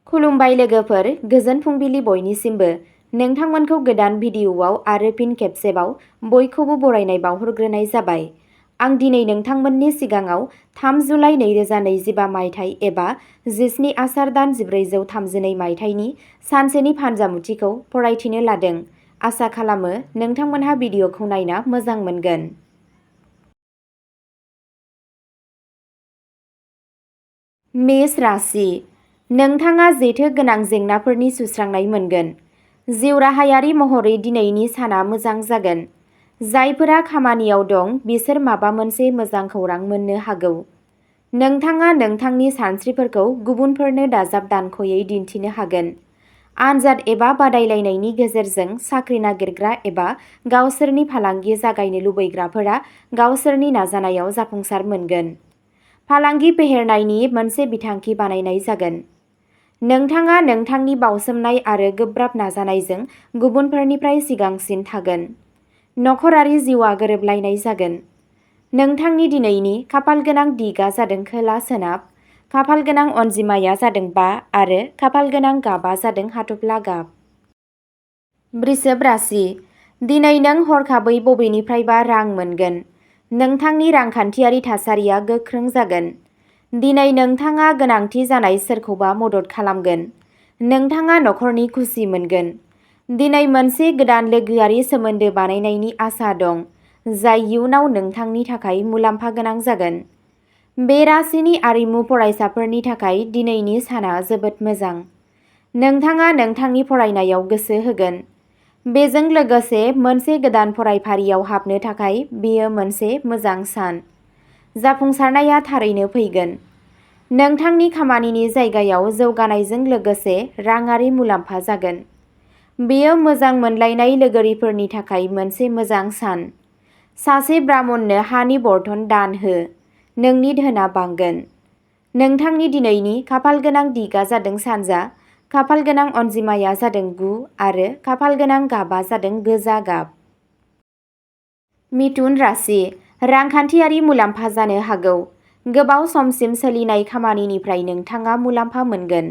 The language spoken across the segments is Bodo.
खुलुमबाय लोगोफोर, गोजोन फुंबिलि बयनिसिमबो। नोंथांमोनखौ गोदान भिडिअ'आव आरो फिन खेबसेबाव बयखौबो बरायनाय बावहरग्रोनाय जाबाय। आं दिनै नोंथांमोननि सिगाङाव 3 जुलाइ 2025 मायथाइ एबा 17 आसार दान 1432 मायथाइनि सानसेनि फानजामुथिखौ फरायथिनो लादों। आसा खालामो नोंथांमोनहा भिडिअ'खौ नायना मोजां मोनगोन। मेष राशि। नोंथाङा जेथो गोनां जेंनाफोरनि सुस्रांनाय मोनगोन। जिउ राहायारि महरै दिनैनि साना मोजां जागोन। जायफोरा खामानियाव दं बिसोर माबा मोनसे मोजां खौरां मोननो हागौ। नोंथाङा नोंथांनि सानस्रिफोरखौ गुबुनफोरनो दाजाब दानख'यै दिन्थिनो हागोन। आनजाद एबा बादायलायनायनि गेजेरजों साख्रि नागिरग्रा एबा गावसोरनि फालांगि जागायनो लुबैग्राफोरा गावसोरनि नाजानायाव जाफुंसार मोनगोन। फालांगि फेहेरनायनि मोनसे बिथांखि बानायनाय जागोन। नोंथाङा नोंथांनि बावसोमनाय आरो गोब्राब नाजानायजों गुबुनफोरनिफ्राय सिगांसिन थागोन। नखरारि जिउआ गोरोबलायनाय जागोन। नोंथांनि दिनैनि खाफालगोनां दिगआ जादों खोला सोनाब, खाफालगोनां अनजिमाया जादों 5 आरो खाफालगोनां गाबआ जादों हाथफ्ला गाब। वृषभ राशि। दिनै नों हरखाबै बबेनिफ्रायबा रां मोनगोन। नोंथांनि रांखान्थियारि थासारिया गोख्रों जागोन। दिनै नोंथाङा गोनांथि जानाय सोरखौबा मदद खालामगोन। नोंथाङा नखरनि खुसि मोनगोन। दिनै मोनसे गोदान लोगोआरि सोमोन्दो बानायनायनि आसा दं, जाय इयुनाव नोंथांनि थाखाय मुलाम्फा गोनां जागोन। बे राशिनि आरिमु फरायसाफोरनि थाखाय दिनैनि साना जोबोद मोजां। नोंथाङा नोंथांनि फरायनायाव गोसो होगोन। बेजों लोगोसे मोनसे गोदान फरायफारियाव हाबनो थाखाय बेयो मोनसे मोजां सान। जाफुंसारनाया थारैनो फैगोन। नोंथांनि खामानिनि जायगायाव जौगानायजों लोगोसे राङारि मुलाम्फा जागोन। बेयो मोजां मोनलायनाय लोगोरिफोरनि थाखाय मोनसे मोजां सान। सासे ब्राह्मणनो हानि बर्तन दान हो। नोंनि धोना बांगोन। नोंथांनि दिनैनि खाफालगोनां दिगआ जादों सानजा, खाफालगोनां अनजिमाया जादों 9 आरो खाफालगोनां गाबआ जादों गोजा गाब। मिथुन राशि। रांखान्थियारि मुलाम्फा जानो हागौ। गोबाव समसिम सोलिनाय खामानिनिफ्राय नोंथाङा मुलाम्फा मोनगोन।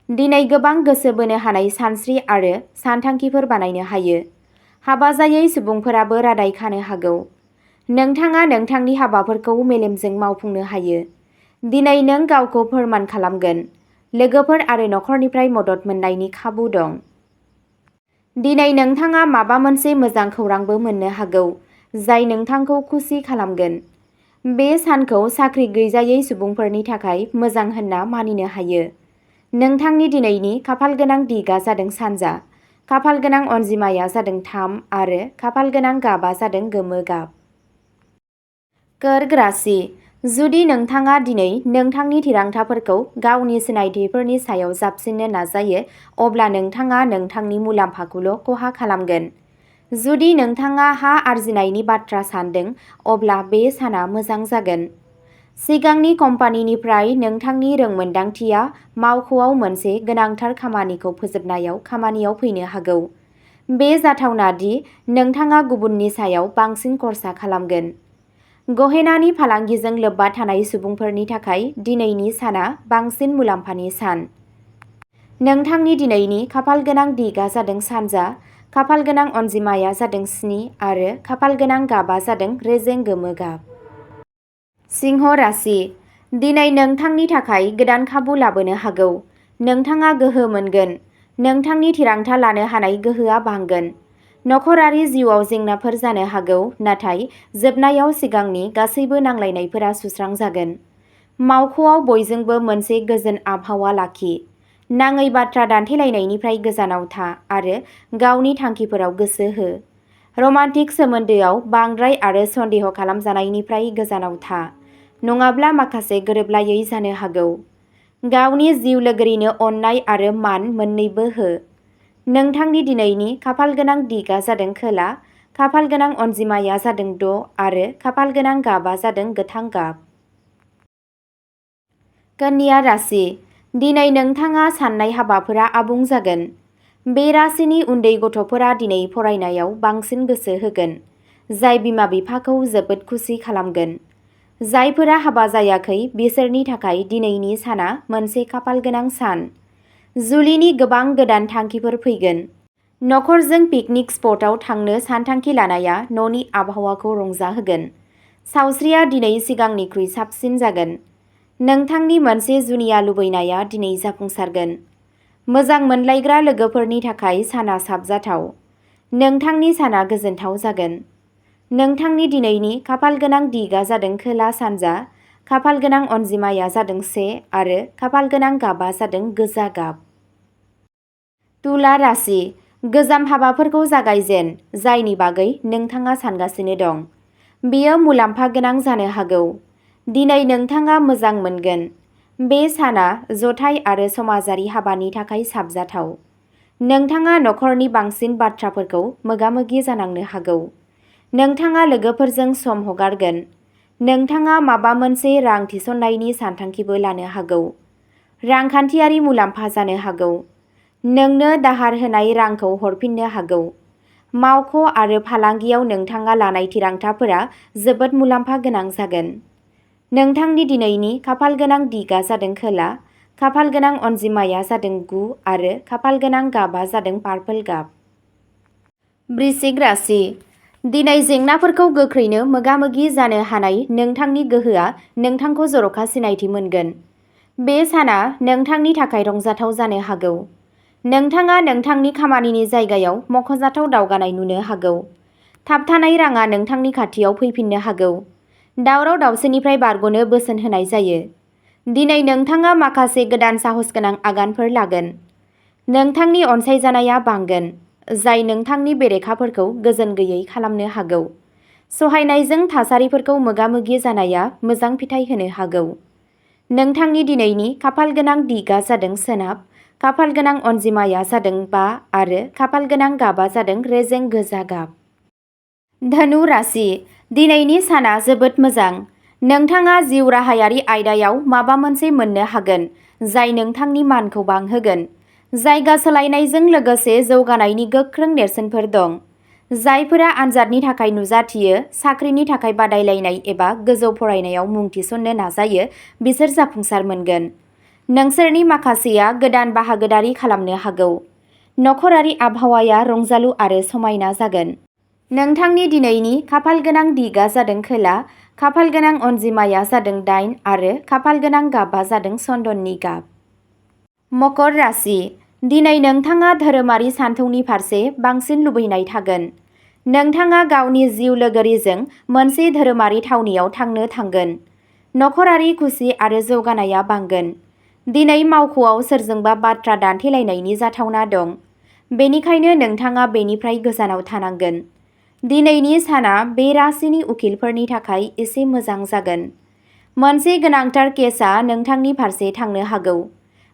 दिनै गोबां गोसो बोनो हानाय सानस्रि आरो सानथांखिफोर बानायनो हायो। हाबा जायै सुबुंफोराबो रादाय खानो हागौ। नोंथाङा नोंथांनि हाबाफोरखौ मेलेमजों मावफुंनो हायो। दिनै नों गावखौ फोरमान खालामगोन। लोगोफोर आरो नखरनिफ्राय मदद मोननायनि खाबु दं। दिनै नोंथाङा माबा मोनसे मोजां खौरांबो मोननो हागौ, जाय नोंथांखौ खुसि खालामगोन। बे सानखौ साख्रि गैजायै सुबुंफोरनि थाखाय मोजां होनना मानिनो हायो। नोंथांनि दिनैनि खाफालगोनां दिगआ जादों सानजा, खाफालगोनां अनजिमाया जादों 3 आरो खाफालगोनां गाबआ जादों गोमो गाब। कर्क राशि। जुदि नोंथाङा दिनै नोंथांनि थिरांथाफोरखौ गावनि सिनायथिफोरनि सायाव जाबसिननो नाजायो, अब्ला नोंथाङा नोंथांनि मुलाम्फाखौल' खहा खालामगोन। जुदि नोंथाङा हा आरजिनायनि बाथ्रा सान्दों, अब्ला बे साना मोजां जागोन। सिगांनि कम्पानिनिफ्राय नोंथांनि रोंमोनदांथिया मावख'आव मोनसे गोनांथार खामानिखौ फोजोबनायाव खामानियाव फैनो हागौ। बे जाथावना दि नोंथाङा गुबुननि सायाव बांसिन खर्सा खालामगोन। गहेनानि फालांगिजों लोब्बा थानाय सुबुंफोरनि थाखाय दिनैनि साना बांसिन मुलाम्फानि सान। नोंथांनि दिनैनि खाफालगोनां दिगआ जादों सानजा, खाफालगोनां अनजिमाया जादों 7 आरो खाफालगोनां गाबआ जादों रेजें गोमो गाब। सिंह राशि। दिनै नोंथांनि थाखाय गोदान खाबु लाबोनो हागौ। नोंथाङा गोहो मोनगोन। नोंथांनि थिरांथा लानो हानाय गोहोआ बांगोन। नखरारि जिउआव जेंनाफोर जानो हागौ, नाथाय जोबनायाव सिगांनि गासैबो नांलायनायफोरा सुस्रांजागोन। मावख'आव बयजोंबो मोनसे गोजोन आबहावा लाखि। नाङै बाथ्रा दान्थेलायनायनिफ्राय गोजानाव था आरो गावनि थांखिफोराव गोसो हो। रमान्टिक सोमोन्दोआव बांद्राय आरो सन्देह खालामजानायनिफ्राय गोजानाव था, नङाब्ला माखासे गोरोबलायै जानो हागौ। गावनि जिउ लोगोरिनो अननाय आरो मान मोन्नैबो हो। नोंथांनि दिनैनि खाफालगोनां दिगआ जादों खोला, खाफालगोनां अनजिमाया जादों 6 आरो खाफालगोनां गाबआ जादों गोथां गाब। कन्या राशि। दिनै नोंथाङा सान्नाय हाबाफोरा आबुं जागोन। बे राशिनि उन्दै गथ'फोरा दिनै फरायनायाव बांसिन गोसो होगोन, जाय बिमा-बिफाखौ जोबोद खुसि खालामगोन। जायफोरा हाबा जायाखै बिसोरनि थाखाय दिनैनि साना मोनसे खाफालगोनां सान। जुलिनि गोबां गोदान थांखिफोर फैगोन। नखरजों पिकनिक स्पटआव थांनो सानथांखि लानाया न'नि आबहावाखौ रंजाहोगोन। सावस्रिया दिनै सिगांनिख्रुइ साबसिन जागोन। नोंथांनि मोनसे जुनिया लुबैनाया दिनै जाफुंसारगोन। मोजां मोनलायग्रा लोगोफोरनि थाखाय साना साबजाथाव। नोंथांनि साना गोजोनथाव जागोन। नोंथांनि दिनैनि खाफालगोनां दिगआ जादों खोला सानजा, खाफालगोनां अनजिमाया जादों 1 आरो खाफालगोनां गाबआ जादों गोजा गाब। तुला राशि, गोजाम हाबाफोरखौ जागायजेन जायनि बागै नोंथाङा सानगासिनो दं। बेयो मुलाम्फा गोनां जानो हागौ। दिनै नोंथाङा मोजां मोनगोन। बे साना जथाय आरो समाजारि हाबानि थाखाय साबजाथाव। नोंथाङा नखरनि बांसिन बाथ्राफोरखौ मोगा-मोगि जानांनो हागौ। नोंथाङा लोगोफोरजों सम हगारगोन। नोंथाङा माबा मोनसे रां थिसननायनि सानथांखिबो लानो हागौ। रांखान्थियारि मुलाम्फा जानो हागौ। नोंनो दाहार होनाय रांखौ हरफिननो हागौ। मावख' आरो फालांगियाव नोंथाङा लानाय थिरांथाफोरा जोबोद मुलाम्फा गोनां जागोन। नोंथांनि दिनैनि खाफालगोनां दिगआ जादों खोला, खाफालगोनां अनजिमाया जादों 9 आरो खाफालगोनां गाबआ जादों पार्पल गाब। वृश्चिक राशि, दिनै जेंनाफोरखौ गोख्रैनो मोगा-मोगि जानो हानाय नोंथांनि गोहोआ नोंथांखौ जर'खा सिनायथि मोनगोन। बे साना नोंथांनि थाखाय रंजाथाव जानो हागौ। नोंथाङा नोंथांनि खामानिनि जायगायाव मख'जाथाव दावगानाय नुनो हागौ। थाबथानाय राङा नोंथांनि खाथियाव फैफिननो हागौ। दावराव-दावसिनिफ्राय बारग'नो बोसोन होनाय जायो। दिनै नोंथाङा माखासे गोदान साहसगोनां आगानफोर लागोन। नोंथांनि अनसायजानाया बांगोन, जाय नोंथांनि बेरेखाफोरखौ गोजोन गैयै खालामनो हागौ। सहायनायजों थासारिफोरखौ मोगा-मोगि जानाया मोजां फिथाय होनो हागौ। नोंथांनि दिनैनि खाफालगोनां दिगआ जादों सोनाब, खाफालगोनां अनजिमाया जादों 5 आरो खाफालगोनां गाबआ जादों रेजें गोजा गाब। धनु राशि, दिनैनि साना जोबोद मोजां। नोंथाङा जिउ राहायारि आयदायाव माबा मोनसे मोननो हागोन जाय नोंथांनि मानखौ बांहोगोन। जायगा सोलायनायजों लोगोसे जौगानायनि गोख्रों नेरसोनफोर दं। जायफोरा आनजादनि थाखाय नुजाथियो, साख्रिनि थाखाय बादायलायनाय एबा गोजौ फरायनायाव मुं थिसननो नाजायो, बिसोर जाफुंसार मोनगोन। नोंसोरनि माखासेया गोदान बाहागोदारि खालामनो हागौ। नखरारि आबहावाया रंजालु आरो समायना जागोन। नोंथांनि दिनैनि खाफालगोनां दिगआ जादों खोला, खाफालगोनां अनजिमाया जादों 8 आरो खाफालगोनां गाबआ जादों चन्दननि गाब। मकर राशि, दिनै नोंथाङा धोरोमारि सानथौनि फारसे बांसिन लुबैनाय थागोन। नोंथाङा गावनि जिउ लोगोरिजों मोनसे धोरोमारि थावनियाव थांनो थांगोन। नखरारि खुसि आरो जौगानाया बांगोन। दिनै मावख'आव सोरजोंबा बाथ्रा दान्थेलायनायनि जाथावना दं। बेनिखायनो नोंथाङा बेनिफ्राय गोजानाव थानांगोन। दिनैनि साना बे राशिनि उखिलफोरनि थाखाय एसे मोजां जागोन। मोनसे गोनांथार केसआ नोंथांनि फारसे थांनो हागौ।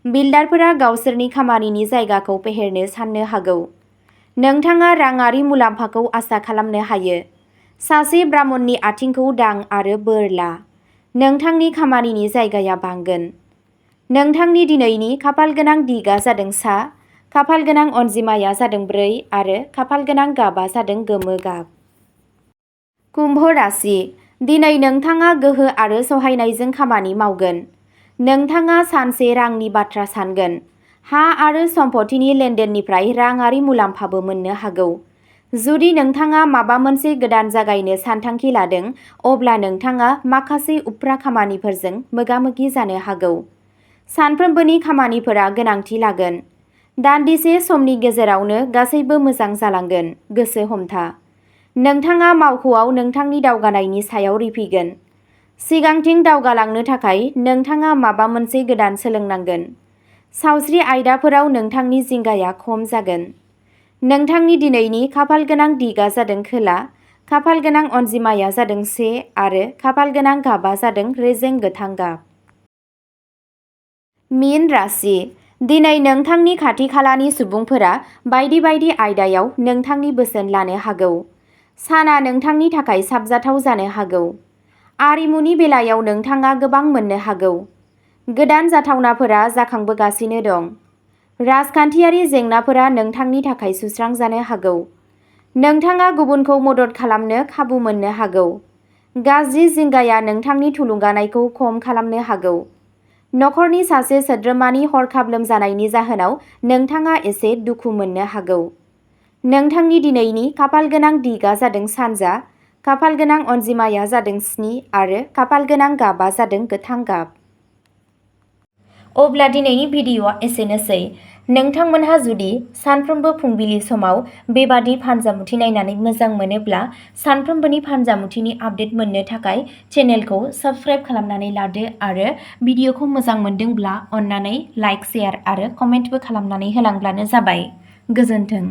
बिल्डारफोरा गावसोरनि खामानिनि जायगाखौ फेहेरनो साननो हागौ। नोंथाङा राङारि मुलाम्फाखौ आसा खालामनो हायो। सासे ब्राह्मणनि आथिंखौ दां आरो बोर ला। नोंथांनि खामानिनि जायगाया बांगोन। नोंथांनि दिनैनि खाफालगोनां दिगआ जादों सा, खाफालगोनां अनजिमाया जादों 4 आरो खाफालगोनां गाबआ जादों गोमो गाब। कुम्भ राशि, दिनै नोंथाङा गोहो आरो सहायनायजों खामानि मावगोन। नोंथाङा सानसे रांनि बाथ्रा सानगोन। हा आरो सम्पथिनि लेनदेननिफ्राय राङारि मुलाम्फाबो मोननो हागौ। जुदि नोंथाङा माबा मोनसे गोदान जागायनो सानथांखि लादों, अब्ला नोंथाङा माखासे उफ्रा खामानिफोरजों मोगा-मोगि जानो हागौ। सानफ्रोमबोनि खामानिफोरा गोनांथि लागोन। दान्दिसे समनि गेजेरावनो गासैबो मोजां जालांगोन। गोसो हमथा। नोंथाङा मावख'आव नोंथांनि दावगानायनि सायाव रिफिगोन। सिगांथिं दावगालांनो थाखाय नोंथाङा माबा मोनसे गोदान सोलोंनांगोन। सावस्रि आयदाफोराव नोंथांनि जिंगाया खम जागोन। नोंथांनि दिनैनि खाफालगोनां दिगआ जादों खोला, खाफालगोनां अनजिमाया जादों 1 आरो खाफालगोनां गाबआ जादों रेजें गोथां गाब। मीन राशि, दिनै नोंथांनि खाथि-खालानि सुबुंफोरा बायदि बायदि आयदायाव नोंथांनि बोसोन लानो हागौ। साना नोंथांनि थाखाय साबजाथाव जानो हागौ। आरिमुनि बेलायाव नोंथाङा गोबां मोननो हागौ। गोदान जाथावनाफोरा जाखांबोगासिनो दं। राजखान्थियारि जेंनाफोरा नोंथांनि थाखाय सुस्रांजानो हागौ। नोंथाङा गुबुनखौ मदद खालामनो खाबु मोननो हागौ। गाज्रि जिंगाया नोंथांनि थुलुंगानायखौ खम खालामनो हागौ। नखरनि सासे सोद्रोमानि हरखाब लोमजानायनि जाहोनाव नोंथाङा एसे दुखु मोननो हागौ। नोंथांनि दिनैनि खाफालगोनां दिगआ जादों सानजा, खाफालगोनां अनजिमाया जादों 7 आरो खाफालगोनां गाबआ जादों गोथां गाब। अब्ला दिनैनि भिडिअ'आ एसेनोसै। नोंथांमोनहा जुदि सानफ्रोमबो फुंबिलि समाव बेबादि फानजामुथि नायनानै मोजां मोनोब्ला सानफ्रोमबोनि फानजामुथिनि आपडेट मोननो थाखाय चेनेलखौ साबस्क्राइब खालामनानै लादो आरो भिडिअ'खौ मोजां मोनदोंब्ला अन्नानै लाइक, शेयार आरो कमेन्टबो खालामनानै होलांब्लानो जाबाय। गोजोन्थों।